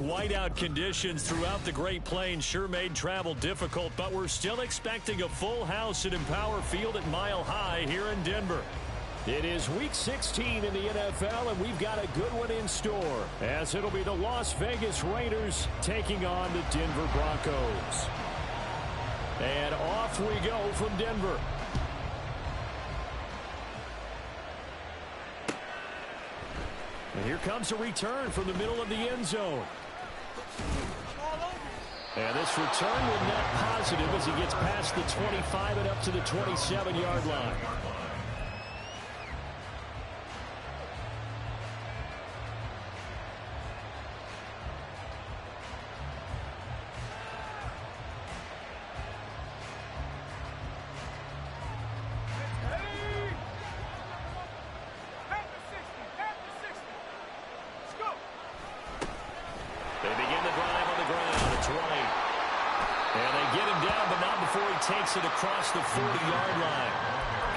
Whiteout conditions throughout the Great Plains sure made travel difficult, but we're still expecting a full house at Empower Field at Mile High here in Denver. It is Week 16 in the NFL, and we've got a good one in store, as it'll be the Las Vegas Raiders taking on the Denver Broncos. And off we go from Denver. And here comes a return from the middle of the end zone. And this return will net positive as he gets past the 25 and up to the 27-yard line. Takes it across the 40-yard line.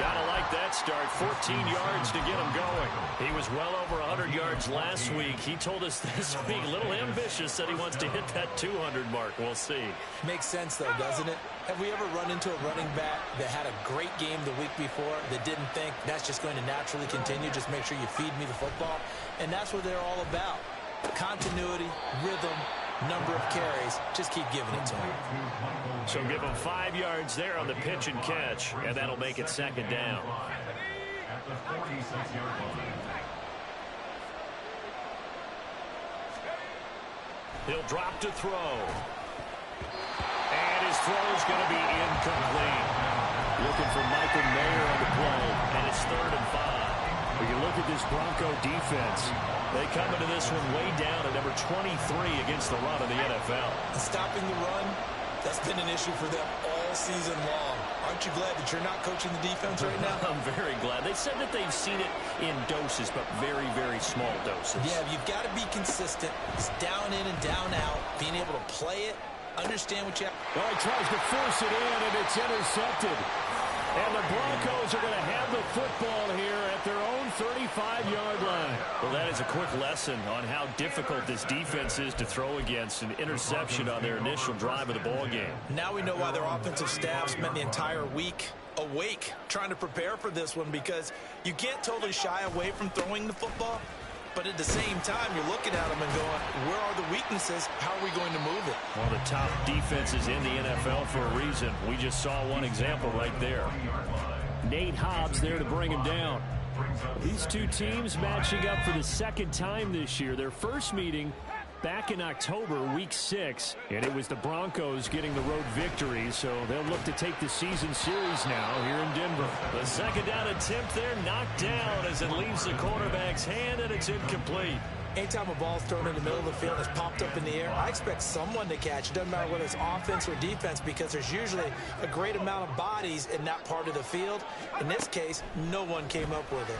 Gotta like that start. 14 yards to get him going. He was well over 100 yards last week. He told us this week, a little ambitious, that he wants to hit that 200 mark. We'll see. Makes sense, though, doesn't it? Have we ever run into a running back that had a great game the week before that didn't think that's just going to naturally continue? Just make sure you feed me the football. And that's what they're all about. Continuity, rhythm, number of carries. Just keep giving it to him. So give him 5 yards there on the pitch and catch, and that'll make it second down. He'll drop to throw. And his throw's going to be incomplete. Looking for Michael Mayer on the play, and it's 3rd and 5. When you look at this Bronco defense, they come into this one way down at number 23 against the run in the NFL. Stopping the run, that's been an issue for them all season long. Aren't you glad that you're not coaching the defense right now? I'm very glad. They said that they've seen it in doses, but very, very small doses. Yeah, you've got to be consistent. It's down in and down out. Being able to play it, understand what you have. Well, he tries to force it in, and it's intercepted. And the Broncos are going to have the football here at their own 35-yard line. Well, that is a quick lesson on how difficult this defense is to throw against. An interception on their initial drive of the ball game. Now we know why their offensive staff spent the entire week awake trying to prepare for this one, because you can't totally shy away from throwing the football. But at the same time, you're looking at them and going, where are the weaknesses? How are we going to move it? One of the top defenses in the NFL for a reason. We just saw one example right there. Nate Hobbs there to bring him down. These two teams matching up for the second time this year. Their first meeting back in October, Week 6, and it was the Broncos getting the road victory, so they'll look to take the season series now here in Denver. The second down attempt there knocked down as it leaves the cornerback's hand, and it's incomplete. Anytime a ball's thrown in the middle of the field and it's popped up in the air, I expect someone to catch. It doesn't matter whether it's offense or defense, because there's usually a great amount of bodies in that part of the field. In this case, no one came up with it.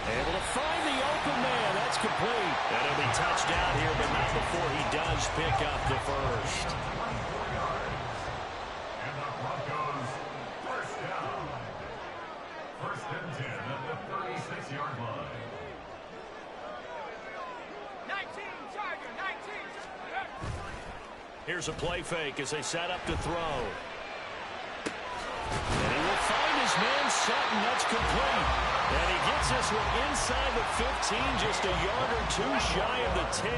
Able to find the open man. That's complete. And he'll be touched down here, but not before he does pick up the first. And the Broncos first down. 1st and 10 at the 36-yard line. 19, Tiger, 19. Here's a play fake as they set up to throw. And he will find his man Sutton. That's complete. And he gets this one inside the 15, just a yard or two shy of the 10.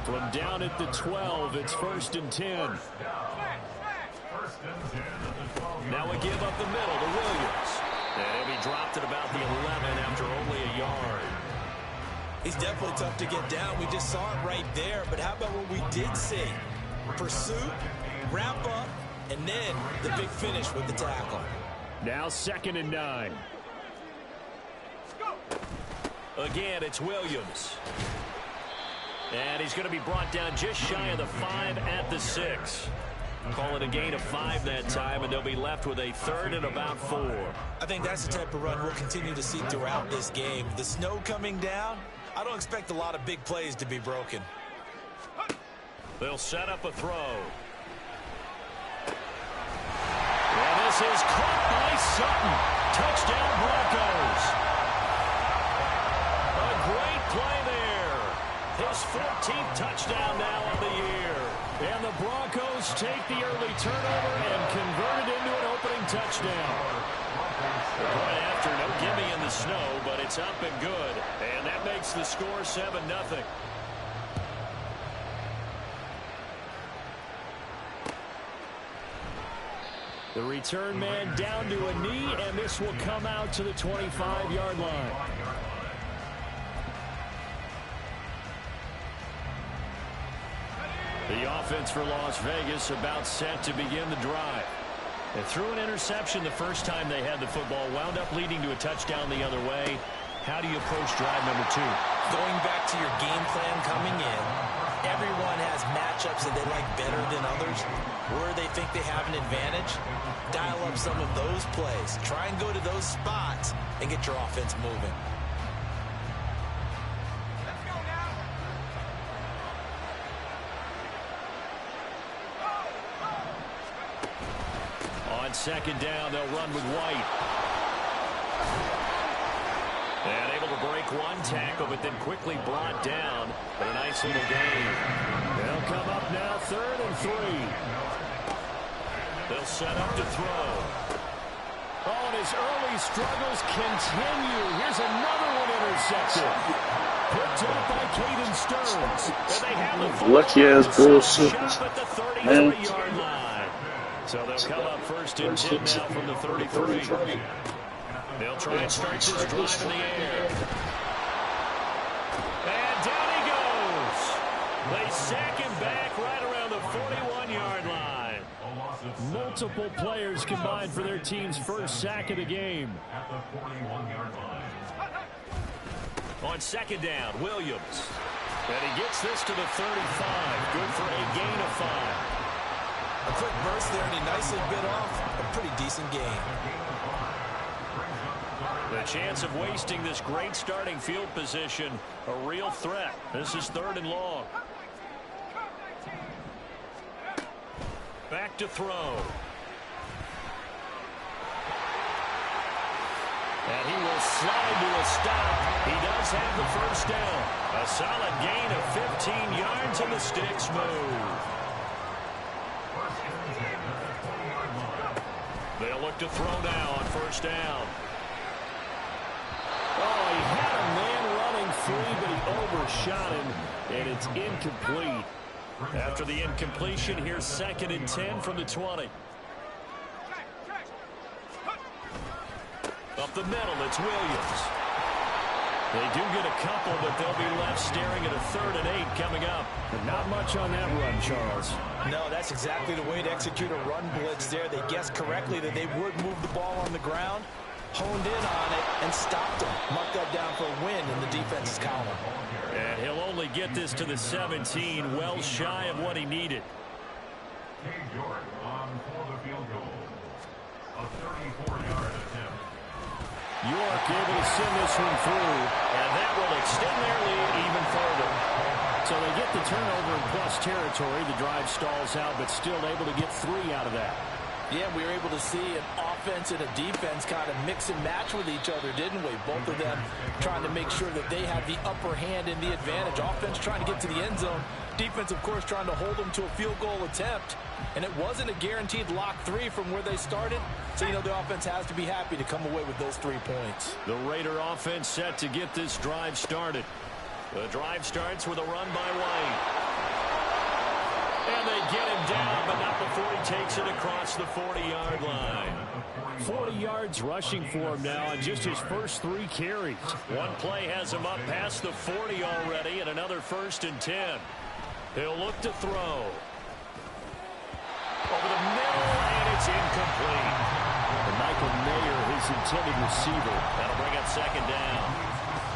From down at the 12, it's 1st and 10. Now we give up the middle to Williams. And he'll be dropped at about the 11 after only a yard. He's definitely tough to get down. We just saw it right there. But how about what we did see? Pursuit, wrap up, and then the big finish with the tackle. Now 2nd and 9. Again, it's Williams. And he's going to be brought down just shy of the 5 at the 6. Call it a gain of 5 that time, and they'll be left with a 3rd and about 4. I think that's the type of run we'll continue to see throughout this game. The snow coming down, I don't expect a lot of big plays to be broken. They'll set up a throw. And this is caught by Sutton. Touchdown, Broncos. 14th touchdown now of the year. And the Broncos take the early turnover and convert it into an opening touchdown. The point after, no gimme in the snow, but it's up and good. And that makes the score 7-0. The return man down to a knee, and this will come out to the 25-yard line. The offense for Las Vegas about set to begin the drive. They threw an interception the first time they had the football, wound up leading to a touchdown the other way. How do you approach drive number 2? Going back to your game plan coming in, everyone has matchups that they like better than others. Where they think they have an advantage, dial up some of those plays. Try and go to those spots and get your offense moving. Let's go now. On second down, they'll run with White. And able to break one tackle, but then quickly brought down. But a nice little gain. They'll come up now, 3rd and 3. They'll set up to throw. Oh, and his early struggles continue. Here's another one intercepted. Picked up by Caden Stearns. And they have the Lucky ass bullshit. shot at the 33-yard line. So they'll come up 1st and 10 now from the 33. They'll try and start this drive in the air. And down he goes. They sack him back right around the 41-yard line. Multiple players combined for their team's first sack of the game. At the 41-yard line. On second down, Williams. And he gets this to the 35. Good for a gain of 5. A quick burst there, and he nicely bit off a pretty decent game. The chance of wasting this great starting field position, a real threat. This is 3rd and long. Back to throw. And he will slide to a stop. He does have the first down. A solid gain of 15 yards, and the sticks move. They'll look to throw now on 1st down. Oh, he had a man running free, but he overshot him, and it's incomplete. After the incompletion, here's 2nd and 10 from the 20. Up the middle, it's Williams. They do get a couple, but they'll be left staring at a 3rd and 8 coming up. But not much on that run, Charles. No, that's exactly the way to execute a run blitz there. They guessed correctly that they would move the ball on the ground, honed in on it, and stopped them. Marked that down for a win in the defense's column. And he'll only get this to the 17, well shy of what he needed. Cade York on for the field goal. A 34-yard attempt. York able to send this one through, and that will extend their lead even further. So they get the turnover in plus territory. The drive stalls out, but still able to get 3 out of that. Yeah, we were able to see an offense and a defense kind of mix and match with each other, didn't we? Both of them trying to make sure that they have the upper hand and the advantage. Offense trying to get to the end zone. Defense, of course, trying to hold them to a field goal attempt. And it wasn't a guaranteed lock 3 from where they started. So, you know, the offense has to be happy to come away with those 3 points. The Raider offense set to get this drive started. The drive starts with a run by White. And they get him down, but not before he takes it across the 40-yard line. 40 yards rushing for him now on just his first 3 carries. One play has him up past the 40 already, and another 1st and 10. He'll look to throw. Over the middle, and it's incomplete. And Michael Mayer, his intended receiver. That'll bring up 2nd down.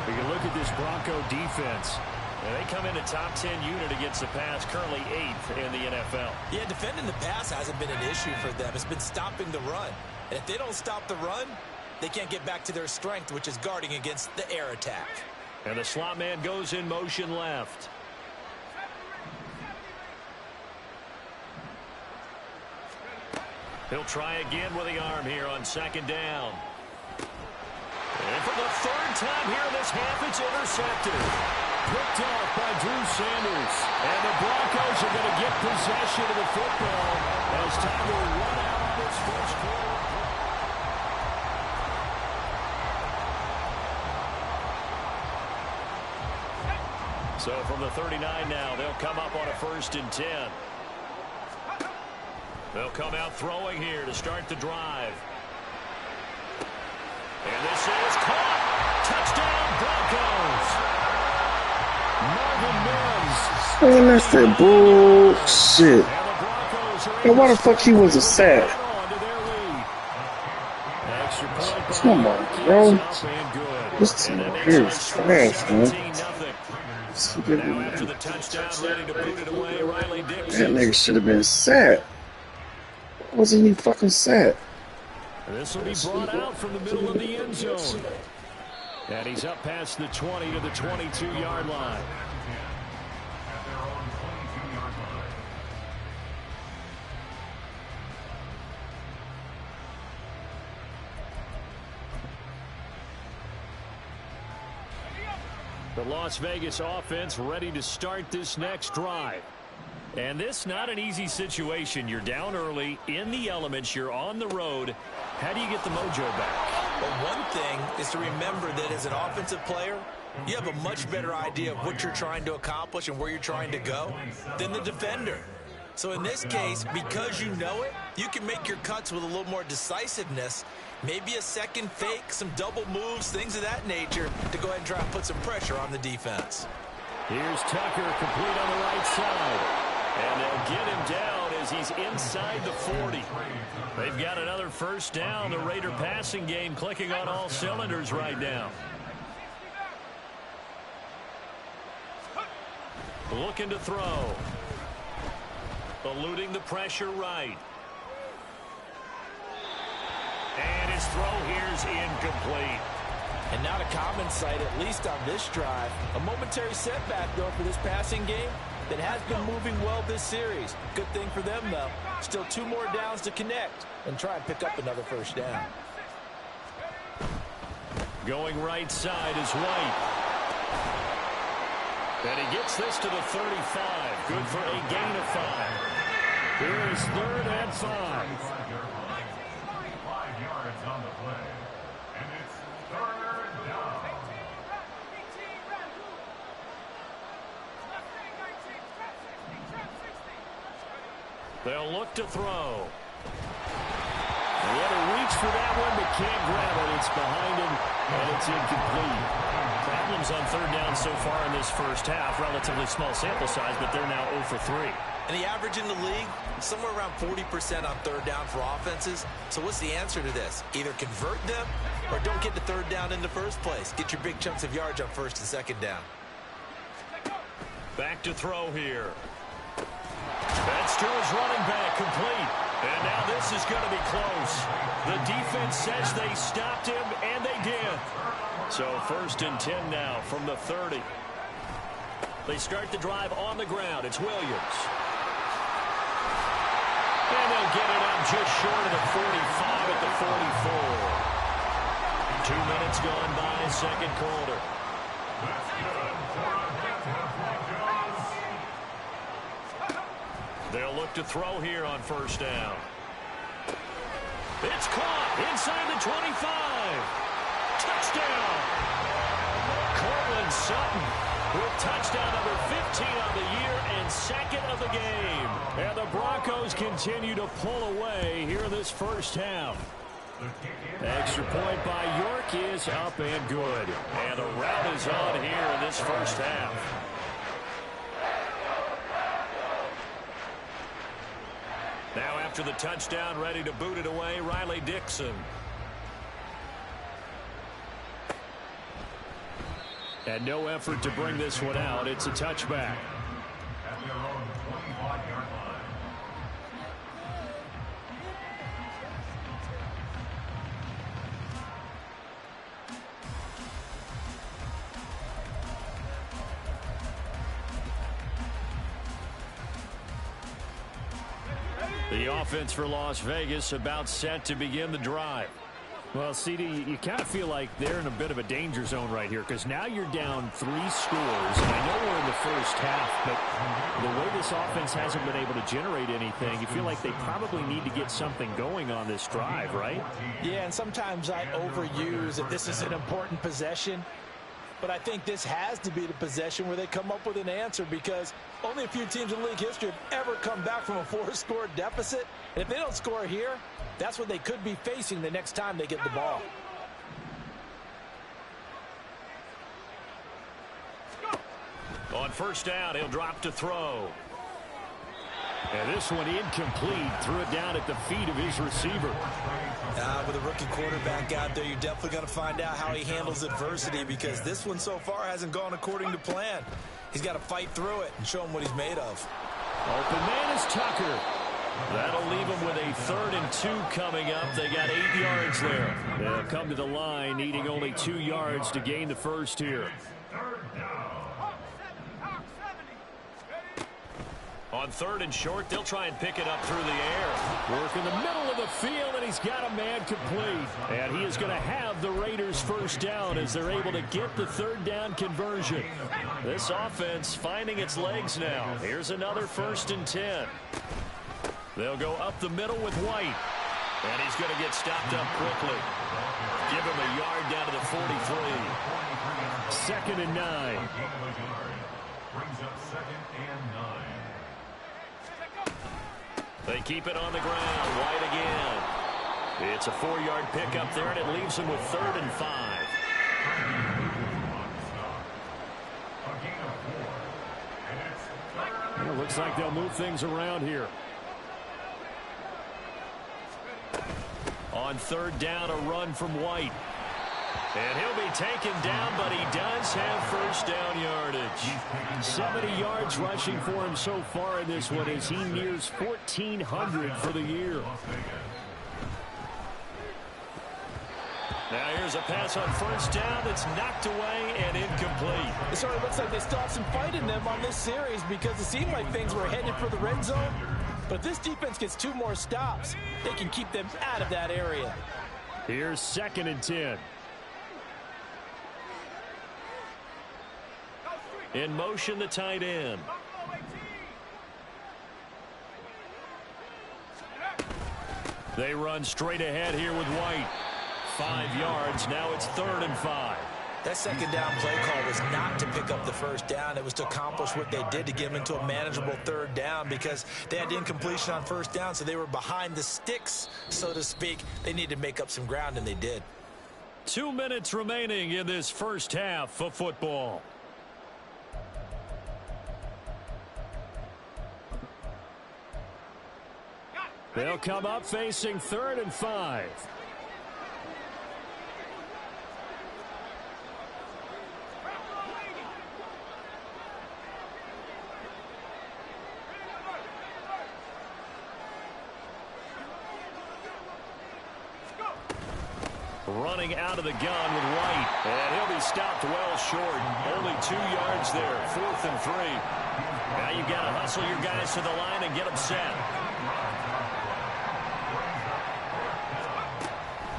We can look at this Bronco defense. And they come in a top 10 unit against the pass, currently 8th in the NFL. Yeah, defending the pass hasn't been an issue for them. It's been stopping the run. And if they don't stop the run, they can't get back to their strength, which is guarding against the air attack. And the slot man goes in motion left. He'll try again with the arm here on 2nd down. And for the 3rd time here in this half, it's intercepted. picked off by Drew Sanders. And the Broncos are going to get possession of the football as time will run out on this first quarter. So from the 39 now, they'll come up on a 1st and 10. They'll come out throwing here to start the drive. And this is caught. Touchdown, Broncos. Man, that's that bullshit. And why the fuck he was a sack? Come on, bro. This team here is trash, man. That nigga should have been sacked. Why wasn't he fucking sacked? This will be brought out from the middle of the end zone. And he's up past the 20 to the 22-yard line. The Las Vegas offense ready to start this next drive. And this not an easy situation. You're down early, in the elements, you're on the road. How do you get the mojo back? Well, one thing is to remember that as an offensive player, you have a much better idea of what you're trying to accomplish and where you're trying to go than the defender. So in this case, because you know it, you can make your cuts with a little more decisiveness, maybe a second fake, some double moves, things of that nature, to go ahead and try and put some pressure on the defense. Here's Tucker, complete on the right side. And they'll get him down as he's inside the 40. They've got another first down. The Raider passing game clicking on all cylinders right now. Looking to throw. Eluding the pressure right. And his throw here's incomplete. And not a common sight, at least on this drive. A momentary setback, though, for this passing game that has been moving well this series. Good thing for them, though. Still 2 more downs to connect and try and pick up another first down. Going right side is White. And he gets this to the 35. Good for a gain of 5. Here's 3rd and 5. 5 yards on the play. And it's 3rd down. They'll look to throw. He had to reach for that one, but can't grab it. It's behind him, and it's incomplete. Problems on 3rd down so far in this first half. Relatively small sample size, but they're now 0 for 3. And the average in the league, somewhere around 40% on 3rd down for offenses. So what's the answer to this? Either convert them or don't get the 3rd down in the first place. Get your big chunks of yards on 1st and 2nd down. Back to throw here. That's to his running back, complete. And now this is going to be close. The defense says they stopped him, and they did. So 1st and 10 now from the 30. They start the drive on the ground. It's Williams. And they'll get it out just short of the 45 at the 44. 2 minutes gone by, second quarter. They'll look to throw here on 1st down. It's caught inside the 25. Touchdown. Cortland Sutton with touchdown number 15 on the year and 2nd of the game. And the Broncos continue to pull away here in this first half. Extra point by York is up and good. And the rout is on here in this first half. Now after the touchdown, ready to boot it away, Riley Dixon. And no effort to bring this one out. It's a touchback. At their own 25-yard line. The offense for Las Vegas about set to begin the drive. Well, CD, you kind of feel like they're in a bit of a danger zone right here because now you're down 3 scores. And I know we're in the first half, but the way this offense hasn't been able to generate anything, you feel like they probably need to get something going on this drive, right? Yeah, and sometimes I overuse if this is an important possession. But I think this has to be the possession where they come up with an answer because only a few teams in league history have ever come back from a 4-score deficit. And if they don't score here, that's what they could be facing the next time they get the ball. On first down, he'll drop to throw. And this one incomplete. Threw it down at the feet of his receiver. With a rookie quarterback out there, you're definitely going to find out how he handles adversity because this one so far hasn't gone according to plan. He's got to fight through it and show him what he's made of. Open man is Tucker. That'll leave them with a 3rd and 2 coming up. They got 8 yards there. They'll come to the line needing only 2 yards to gain the first here. On 3rd and short, they'll try and pick it up through the air. Work in the middle of the field, and he's got a man complete. And he is going to have the Raiders first down as they're able to get the 3rd down conversion. This offense finding its legs now. Here's another 1st and 10. They'll go up the middle with White. And he's going to get stopped up quickly. Give him a yard down to the 43. 2nd and 9. Brings up 2nd and 9. They keep it on the ground. White again. It's a 4-yard pickup there, and it leaves them with 3rd and 5. It looks like they'll move things around here. On 3rd down, a run from White. And he'll be taken down, but he does have first down yardage. 70 yards rushing for him so far in this one as he nears 1,400 for the year. Now here's a pass on first down that's knocked away and incomplete. It sort of looks like they still have some fight in them on this series because it seemed like things were headed for the red zone. But if this defense gets 2 more stops, they can keep them out of that area. Here's 2nd and 10. In motion, the tight end. They run straight ahead here with White. 5 yards. Now it's 3rd and 5. That 2nd down play call was not to pick up the first down. It was to accomplish what they did to get them into a manageable 3rd down because they had incompletion on first down, so they were behind the sticks, so to speak. They needed to make up some ground, and they did. 2 minutes remaining in this first half of football. They'll come up facing 3rd and 5. Running out of the gun with White. And he'll be stopped well short. Only 2 yards there. 4th and 3. Now you've got to hustle your guys to the line and get them set.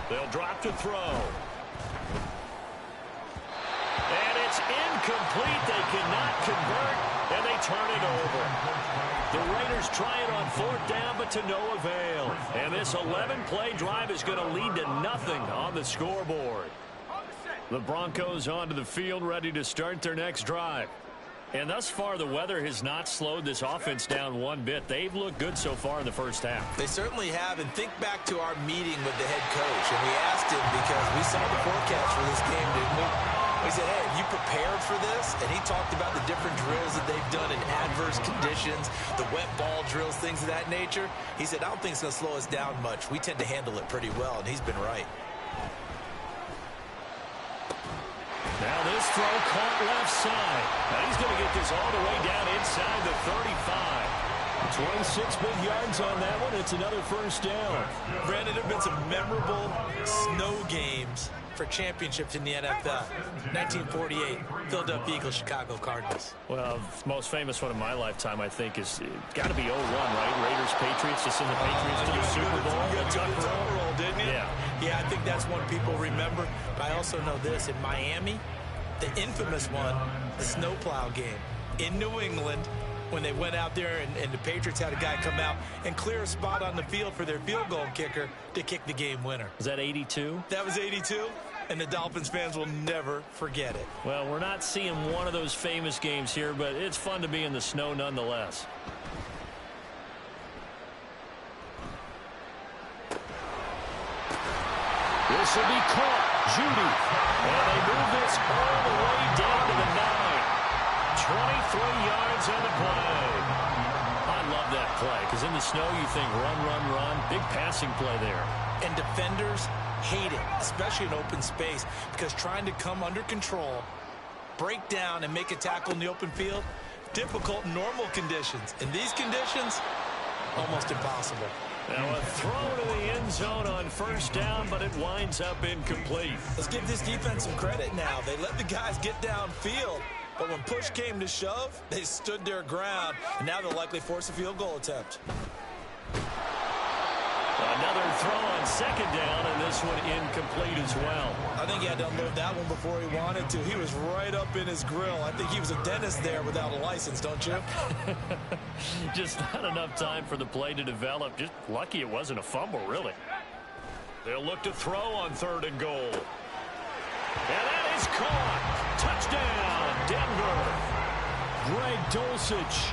They'll drop to throw. And it's incomplete. They cannot convert, and they turn it over. The Raiders try it on 4th down, but to no avail. And this 11-play drive is going to lead to nothing on the scoreboard. The Broncos onto the field, ready to start their next drive. And thus far, the weather has not slowed this offense down one bit. They've looked good so far in the first half. They certainly have. And think back to our meeting with the head coach. And we asked him because we saw the forecast for this game, didn't we? We said, hey, have you prepared for this? And he talked about the different drills that they've done in adverse conditions, the wet ball drills, things of that nature. He said, I don't think it's going to slow us down much. We tend to handle it pretty well, and he's been right. Now this throw caught left side. Now he's going to get this all the way down inside the 35. 26 big yards on that one. It's another first down. Brandon, there have been some memorable snow games for championships in the NFL. 1948, Philadelphia Eagles, Chicago Cardinals. Well, the most famous one in my lifetime, I think, is got to be 01, right? Raiders, Patriots, to send the Patriots to the Super Bowl. You got the Tuck roll, didn't you? Yeah, I think that's one people remember. But I also know this. In Miami, the infamous one, the snowplow game in New England, when they went out there and the Patriots had a guy come out and clear a spot on the field for their field goal kicker to kick the game winner. Was that 82? That was 82, and the Dolphins fans will never forget it. Well, we're not seeing one of those famous games here, but it's fun to be in the snow nonetheless. This will be caught. Judy. And they move this all the way down to the 9. 23 yards on the play. I love that play because in the snow you think run, run, run. Big passing play there. And defenders hate it, especially in open space, because trying to come under control, break down, and make a tackle in the open field, difficult in normal conditions. In these conditions, almost impossible. Now a throw to the end zone on first down, but it winds up incomplete. Let's give this defense some credit now. They let the guys get downfield, but when push came to shove, they stood their ground, and now they'll likely force a field goal attempt. Another throw on second down, and this one incomplete as well. I think he had to unload that one before he wanted to. He was right up in his grill. I think he was a dentist there without a license, don't you? Just not enough time for the play to develop. Just lucky it wasn't a fumble, really. They'll look to throw on 3rd and goal. And that is caught. Touchdown, Denver. Greg Dulcich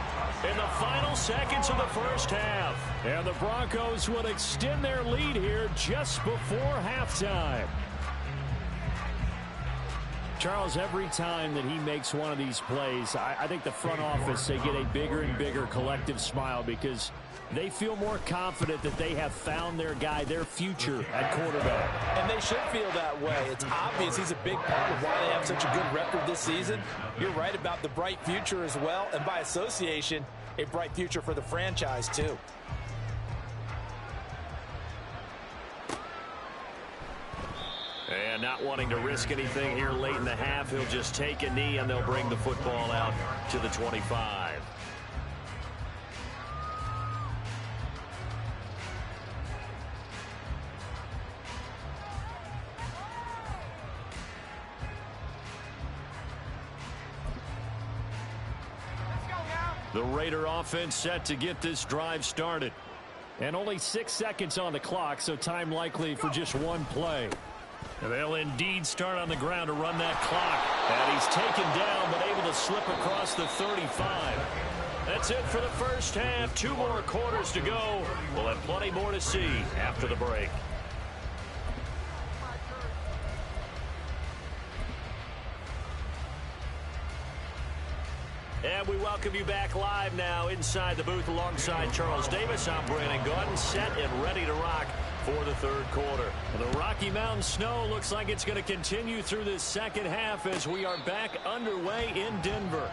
in the final seconds of the first half. And the Broncos will extend their lead here just before halftime. Charles, every time that he makes one of these plays, I think the front office, they get a bigger and bigger collective smile because they feel more confident that they have found their guy, their future at quarterback. And they should feel that way. It's obvious he's a big part of why they have such a good record this season. You're right about the bright future as well, and by association, a bright future for the franchise too. And not wanting to risk anything here late in the half, he'll just take a knee and they'll bring the football out to the 25. The Raider offense set to get this drive started. And only 6 seconds on the clock, so time likely for just one play. And they'll indeed start on the ground to run that clock. And he's taken down, but able to slip across the 35. That's it for the first half. 2 more quarters to go. We'll have plenty more to see after the break. And we welcome you back live now inside the booth alongside Charles Davis. I'm Brandon Gordon, set and ready to rock for the 3rd quarter. The Rocky Mountain snow looks like it's going to continue through this second half as we are back underway in Denver.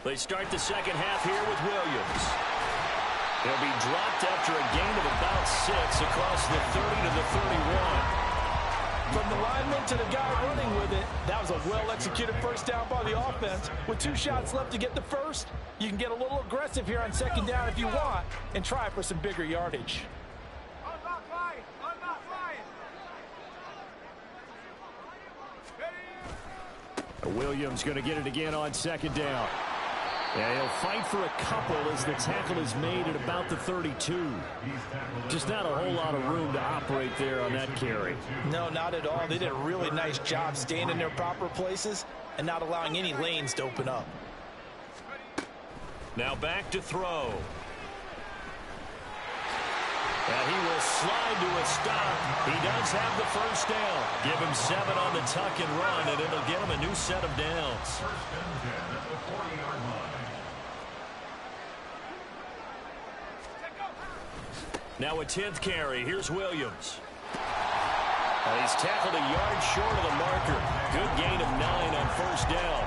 They start the second half here with Williams. He'll be dropped after a gain of about 6 across the 30 to the 31. From the lineman to the guy running with it, that was a well-executed first down by the offense. With 2 shots left to get the first, you can get a little aggressive here on second down if you want and try for some bigger yardage. Williams going to get it again on second down. Yeah, he'll fight for a couple as the tackle is made at about the 32. Just not a whole lot of room to operate there on that carry. No, not at all. They did a really nice job staying in their proper places and not allowing any lanes to open up. Now back to throw. And he will slide to a stop. He does have the first down. Give him 7 on the tuck and run, and it'll get him a new set of downs. Now a 10th carry. Here's Williams. And he's tackled a yard short of the marker. Good gain of 9 on first down.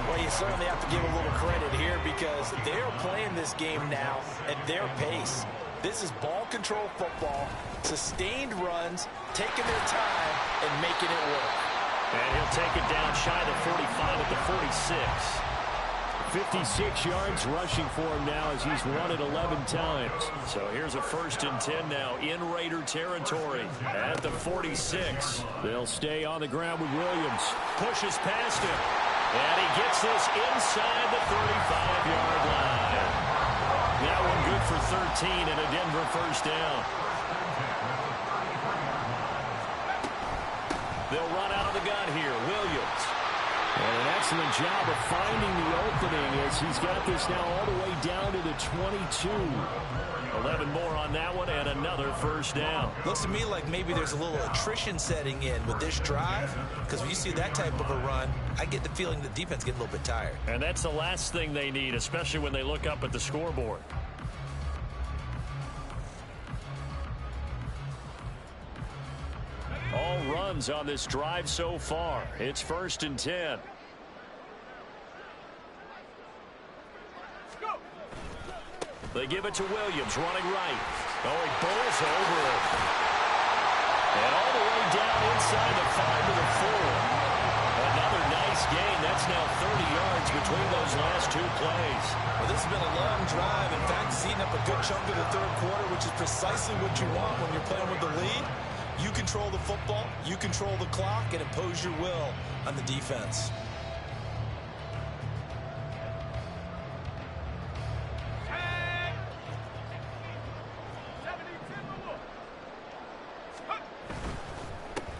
Well, you certainly have to give a little credit here because they're playing this game now at their pace. This is ball control football, sustained runs, taking their time, and making it work. And he'll take it down shy of the 45 at the 46. 56 yards rushing for him now as he's run it 11 times. So here's a 1st and 10 now in Raider territory at the 46. They'll stay on the ground with Williams. Pushes past him. And he gets this inside the 35-yard line. That one good for 13 and a Denver 1st down. They'll run out of the gun here. Williams. And an excellent job of finding the opening as he's got this now all the way down to the 22. 11 more on that one and another 1st down. Looks to me like maybe there's a little attrition setting in with this drive because when you see that type of a run, I get the feeling the defense gets a little bit tired. And that's the last thing they need, especially when they look up at the scoreboard. All runs on this drive so far. It's 1st and 10. They give it to Williams, running right. Oh, he bowls over it. And all the way down inside the 5 to the 4. Another nice gain. That's now 30 yards between those last 2 plays. Well, this has been a long drive. In fact, it's eating up a good chunk of the 3rd quarter, which is precisely what you want when you're playing with the lead. You control the football, you control the clock, and impose your will on the defense.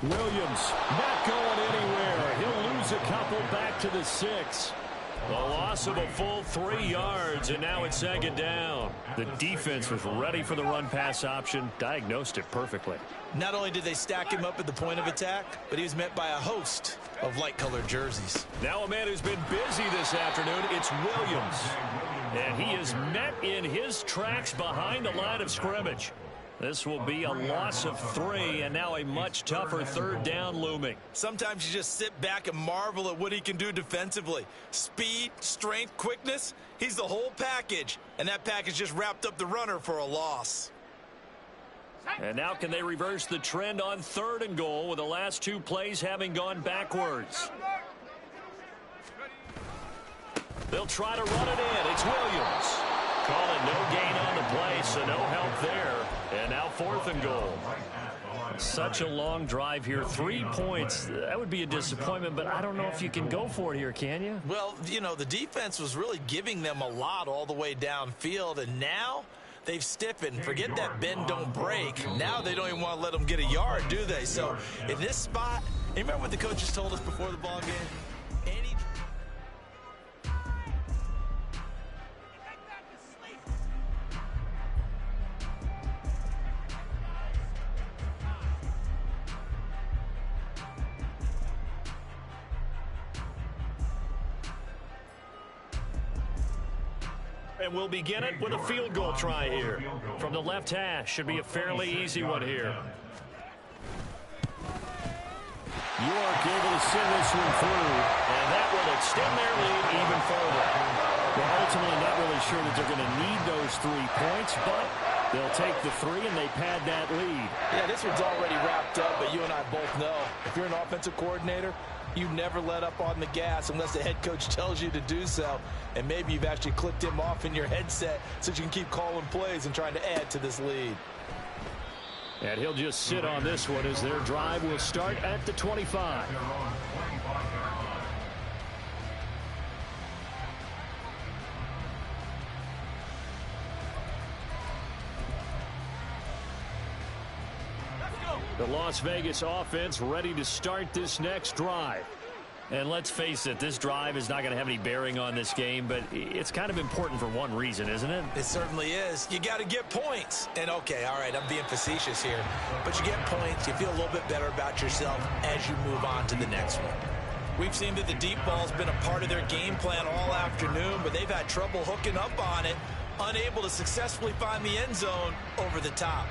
Williams not going anywhere. He'll lose a couple back to the 6. The loss of a full 3 yards, and now it's 2nd down. The defense was ready for the run-pass option, diagnosed it perfectly. Not only did they stack him up at the point of attack, but he was met by a host of light-colored jerseys. Now a man who's been busy this afternoon, it's Williams. And he is met in his tracks behind the line of scrimmage. This will be a loss of 3, and now a much tougher 3rd down looming. Sometimes you just sit back and marvel at what he can do defensively. Speed, strength, quickness, he's the whole package. And that package just wrapped up the runner for a loss. And now can they reverse the trend on 3rd and goal with the last 2 plays having gone backwards? They'll try to run it in. It's Williams. Calling no gain on the play, so no help there. And now 4th and goal. Such a long drive here. 3 points. That would be a disappointment, but I don't know if you can go for it here, can you? Well, you know, the defense was really giving them a lot all the way downfield, and now they've stiffened. Forget that bend, don't break. Now they don't even want to let them get a yard, do they? So in this spot, you remember what the coaches told us before the ball game? And we'll begin it with a field goal try here. From the left hash, should be a fairly easy one here. York able to send this one through, and that will extend their lead even further. Well, ultimately not really sure that they're going to need those 3 points, but they'll take the 3 and they pad that lead. Yeah, this one's already wrapped up, but you and I both know if you're an offensive coordinator, you never let up on the gas unless the head coach tells you to do so. And maybe you've actually clicked him off in your headset so you can keep calling plays and trying to add to this lead. And he'll just sit on this one as their drive will start at the 25. The Las Vegas offense ready to start this next drive. And let's face it, this drive is not going to have any bearing on this game, but it's kind of important for one reason, isn't it? It certainly is. You got to get points. And, okay, all right, I'm being facetious here. But you get points, you feel a little bit better about yourself as you move on to the next one. We've seen that the deep ball's been a part of their game plan all afternoon, but they've had trouble hooking up on it, unable to successfully find the end zone over the top.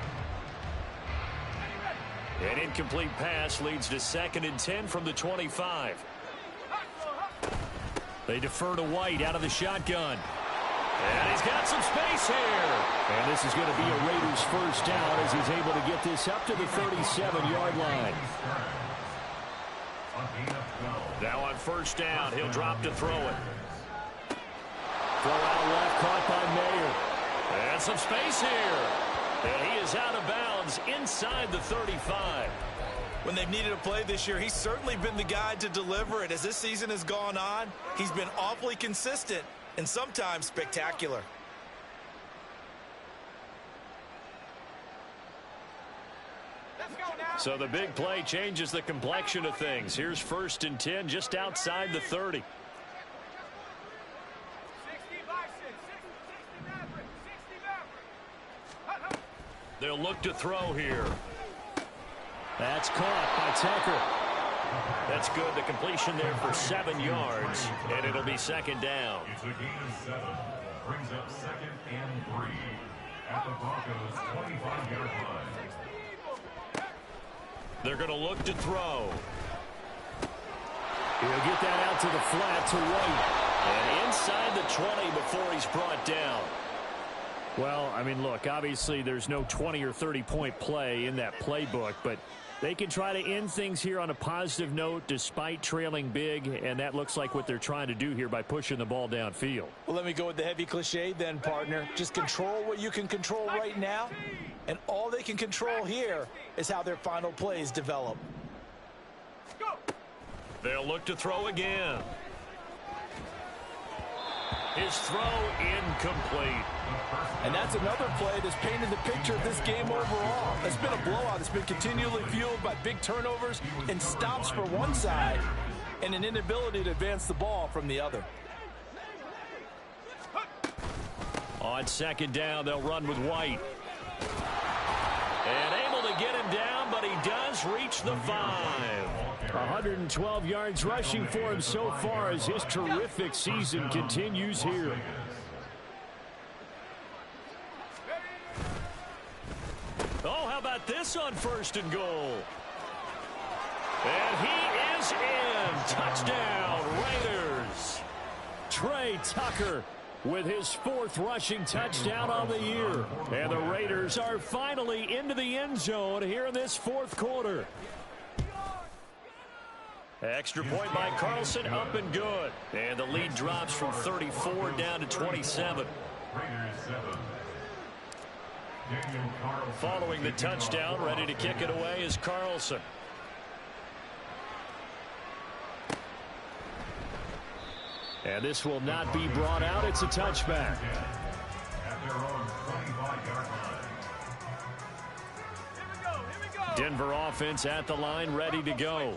An incomplete pass leads to 2nd and 10 from the 25. They defer to White out of the shotgun. And he's got some space here. And this is going to be a Raiders first down as he's able to get this up to the 37-yard line. Now on first down, he'll drop to throw it. Throw out left, caught by Mayer. And some space here. And he is out of bounds inside the 35. When they've needed a play this year, he's certainly been the guy to deliver it. As this season has gone on, he's been awfully consistent and sometimes spectacular. So the big play changes the complexion of things. Here's 1st and 10 just outside the 30. They'll look to throw here. That's caught by Tucker. That's good. The completion there for 7 yards, and it'll be 2nd down. It's a gain of 7. Brings up 2nd and 3 at the Broncos' 25-yard line. They're going to look to throw. He'll get that out to the flat to White. And inside the 20 before he's brought down. Well, I mean, look, obviously there's no 20 or 30-point play in that playbook, but they can try to end things here on a positive note despite trailing big, and that looks like what they're trying to do here by pushing the ball downfield. Well, let me go with the heavy cliche then, partner. Just control what you can control right now, and all they can control here is how their final plays develop. They'll look to throw again. His throw incomplete. And that's another play that's painted the picture of this game overall. It's been a blowout. It's been continually fueled by big turnovers and stops for one side and an inability to advance the ball from the other. On 2nd down, they'll run with White. And able to get him down, but he does reach the 5. 112 yards rushing for him so far as his terrific season continues here. Oh, how about this on 1st and goal? And he is in. Touchdown, Raiders. Trey Tucker with his 4th rushing touchdown on the year. And the Raiders are finally into the end zone here in this 4th quarter. Extra point by Carlson, up and good. And the lead drops from 34 down to 27. Following the touchdown, ready to kick it away is Carlson. And this will not be brought out. It's a touchback. Denver offense at the line, ready to go.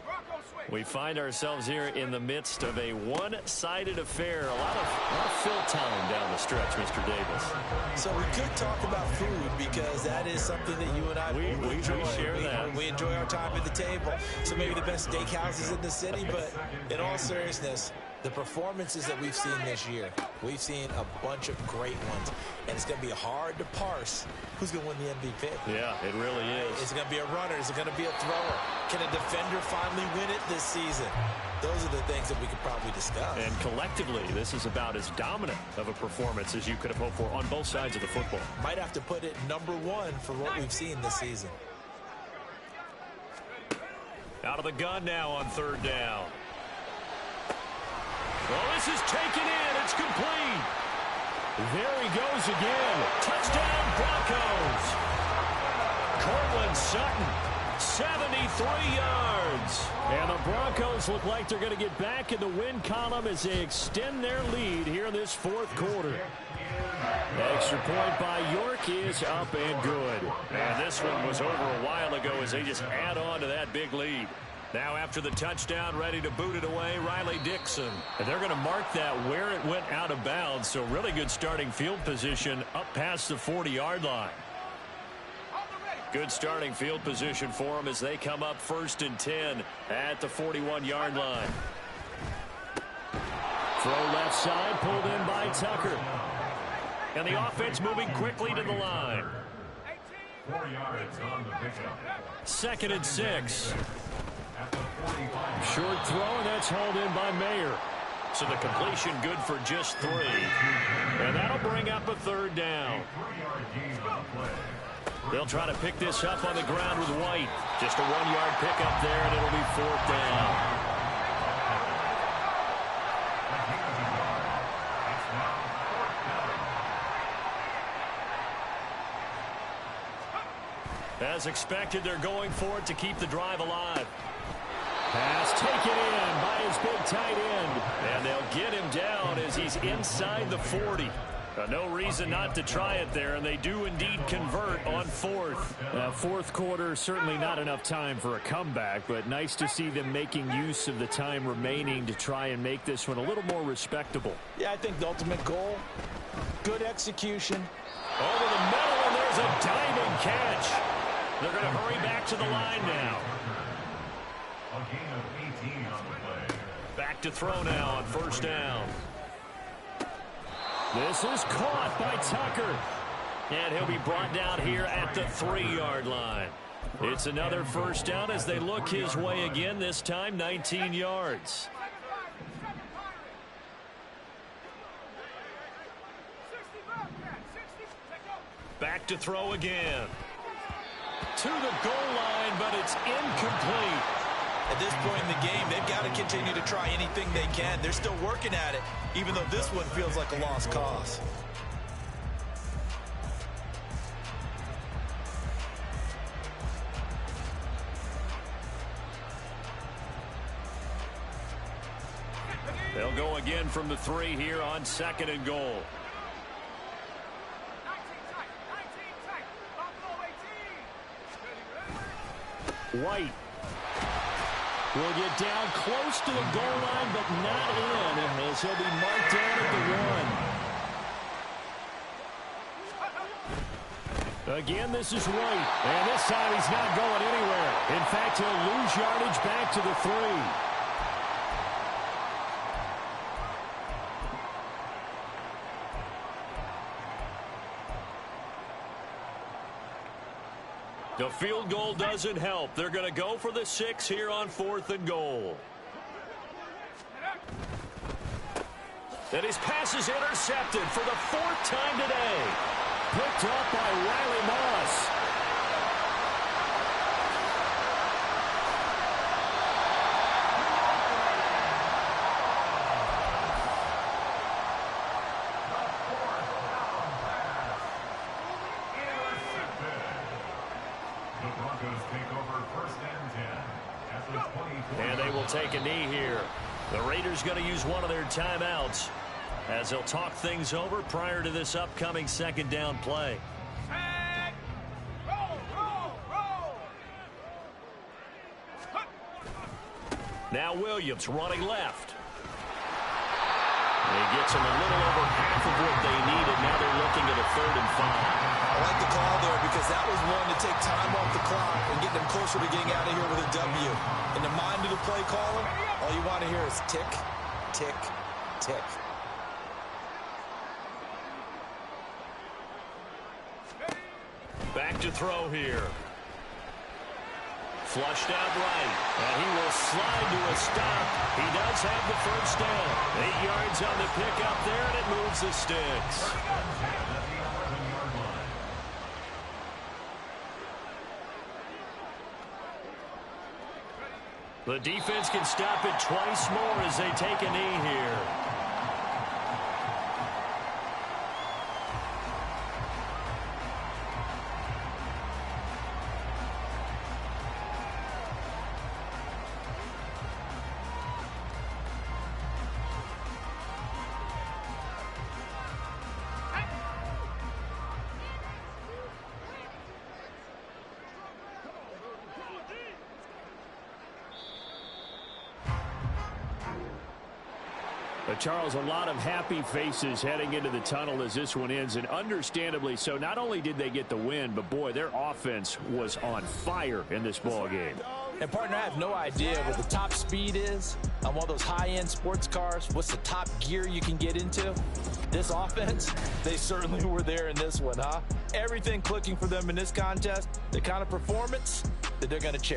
We find ourselves here in the midst of a one-sided affair. A lot of fill time down the stretch, Mr. Davis. So we could talk about food because that is something that you and I we enjoy. share that. We enjoy our time at the table. So maybe the best steakhouses in the city, but in all seriousness, the performances that we've seen this year, we've seen a bunch of great ones, and it's going to be hard to parse who's going to win the MVP. Yeah, it really is. Is it going to be a runner? Is it going to be a thrower? Can a defender finally win it this season? Those are the things that we could probably discuss. And collectively, this is about as dominant of a performance as you could have hoped for on both sides of the football. Might have to put it number 1 for what we've seen this season. Out of the gun now on 3rd down. Well, this is taken in. It's complete. There he goes again. Touchdown, Broncos. Cortland Sutton, 73 yards. And the Broncos look like they're going to get back in the win column as they extend their lead here in this 4th quarter. Extra point by York is up and good. And this one was over a while ago as they just add on to that big lead. Now after the touchdown, ready to boot it away, Riley Dixon. And they're going to mark that where it went out of bounds. So really good starting field position up past the 40-yard line. Good starting field position for them as they come up 1st and 10 at the 41-yard line. Throw left side, pulled in by Tucker. And the offense moving quickly to the line. 4 yards on the pickup. 2nd and 6. Short throw, and that's hauled in by Mayer. So the completion good for just 3. And that'll bring up a 3rd down. They'll try to pick this up on the ground with White. Just a 1-yard pickup there, and it'll be 4th down. As expected, they're going for it to keep the drive alive. Pass taken in by his big tight end. And they'll get him down as he's inside the 40. No reason not to try it there, and they do indeed convert on 4th. Fourth quarter, certainly not enough time for a comeback, but nice to see them making use of the time remaining to try and make this one a little more respectable. Yeah, I think the ultimate goal, good execution. Over the middle, and there's a diving catch. They're going to hurry back to the line now. A gain of 18 on the play. Back to throw now on 1st down. This is caught by Tucker. And he'll be brought down here at the 3-yard line. It's another 1st down as they look his way again, this time 19 yards. Back to throw again. To the goal line, but it's incomplete. At this point in the game, they've got to continue to try anything they can. They're still working at it, even though this one feels like a lost cause. They'll go again from the 3 here on 2nd and goal. White will get down close to the goal line, but not in, as he'll be marked down at the 1. Again, this is White, and this time he's not going anywhere. In fact, he'll lose yardage back to the 3. The field goal doesn't help. They're going to go for the 6 here on 4th and goal. And his pass is intercepted for the 4th time today. Picked up by Riley Moss. The Broncos take over 1st and 10 at the 24. And they will take a knee here. The Raiders going to use one of their timeouts as they'll talk things over prior to this upcoming 2nd down play. Set. Roll, roll, roll. Now Williams running left. He gets them a little over half of what they needed. Now they're looking at a 3rd and 5. I like the call there because that was one to take time off the clock and get them closer to getting out of here with a W. In the mind of the play caller, all you want to hear is tick, tick, tick. Back to throw here. Flushed out right, and he will slide to a stop. He does have the 1st down. 8 yards on the pickup there, and it moves the sticks. The defense can stop it twice more as they take a knee here. Charles, a lot of happy faces heading into the tunnel as this one ends, and understandably so. Not only did they get the win, but boy, their offense was on fire in this ball game. And partner, I have no idea what the top speed is on one of those high-end sports cars. What's the top gear you can get into? This offense, they certainly were there in this one, huh? Everything clicking for them in this contest, the kind of performance that they're going to cherish.